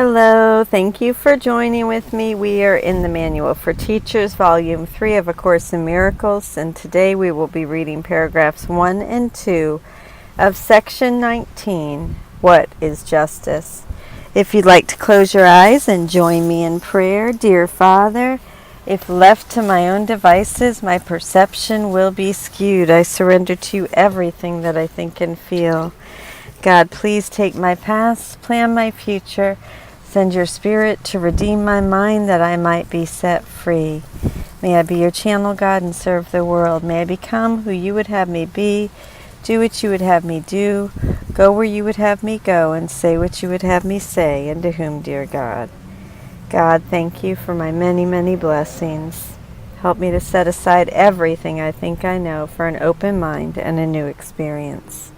Hello, thank you for joining with me. We are in the Manual for Teachers, Volume 3 of A Course in Miracles, and today we will be reading paragraphs 1 and 2 of Section 19, What is Justice? If you'd like to close your eyes and join me in prayer, Dear Father, if left to my own devices, my perception will be skewed. I surrender to you everything that I think and feel. God, please take my past, plan my future, send your spirit to redeem my mind that I might be set free. May I be your channel, God, and serve the world. May I become who you would have me be, do what you would have me do, go where you would have me go, and say what you would have me say, and to whom, dear God. God, thank you for my many, many blessings. Help me to set aside everything I think I know for an open mind and a new experience.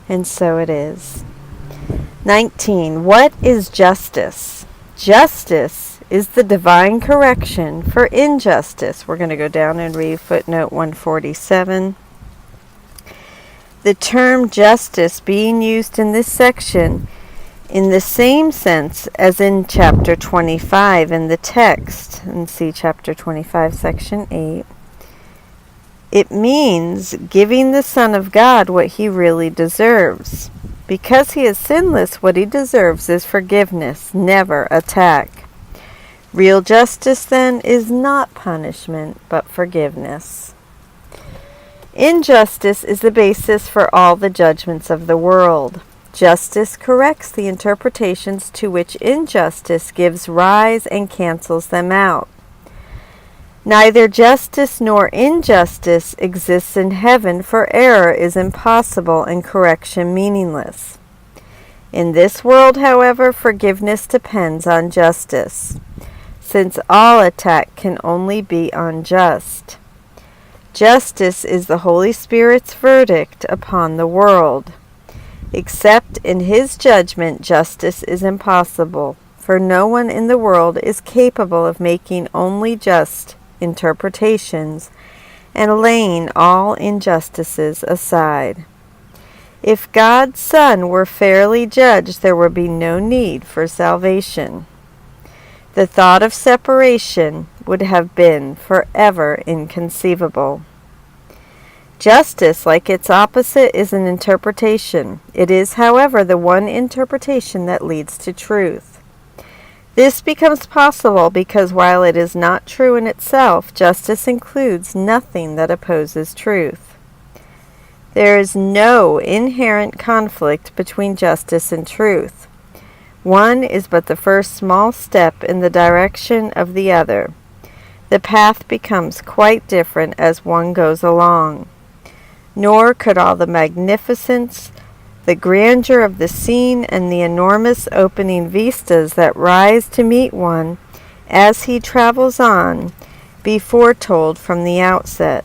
And so it is. 19. What is justice? Justice is the divine correction for injustice. We're going to go down and read footnote 147. The term justice being used in this section in the same sense as in chapter 25 in the text, and see chapter 25, section 8. It means giving the Son of God what he really deserves. Because he is sinless, what he deserves is forgiveness, never attack. Real justice, then, is not punishment, but forgiveness. Injustice is the basis for all the judgments of the world. Justice corrects the interpretations to which injustice gives rise and cancels them out. Neither justice nor injustice exists in heaven, for error is impossible and correction meaningless. In this world, however, forgiveness depends on justice, since all attack can only be unjust. Justice is the Holy Spirit's verdict upon the world. Except in his judgment, justice is impossible, for no one in the world is capable of making only just interpretations and laying all injustices aside. If God's Son were fairly judged, there would be no need for salvation. The thought of separation would have been forever inconceivable. Justice, like its opposite, is an interpretation. It is, however, the one interpretation that leads to truth. This becomes possible because while it is not true in itself, justice includes nothing that opposes truth. There is no inherent conflict between justice and truth. One is but the first small step in the direction of the other. The path becomes quite different as one goes along. Nor could all the magnificence, the grandeur of the scene, and the enormous opening vistas that rise to meet one as he travels on be foretold from the outset.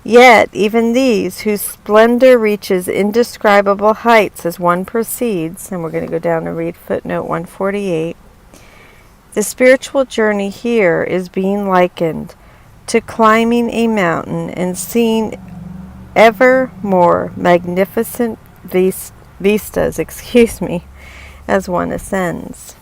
Yet even these, whose splendor reaches indescribable heights as one proceeds, and we're going to go down and read footnote 148, the spiritual journey here is being likened to climbing a mountain and seeing ever more magnificent vistas, as one ascends.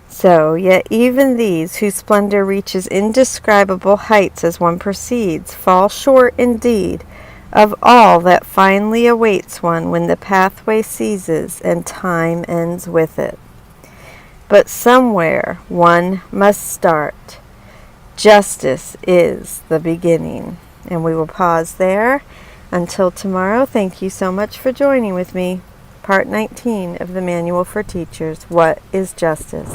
So, yet even these, whose splendor reaches indescribable heights as one proceeds, fall short indeed of all that finally awaits one when the pathway ceases and time ends with it. But somewhere one must start. Justice is the beginning. And we will pause there. Until tomorrow, thank you so much for joining with me. Part 19 of the Manual for Teachers, What is Justice?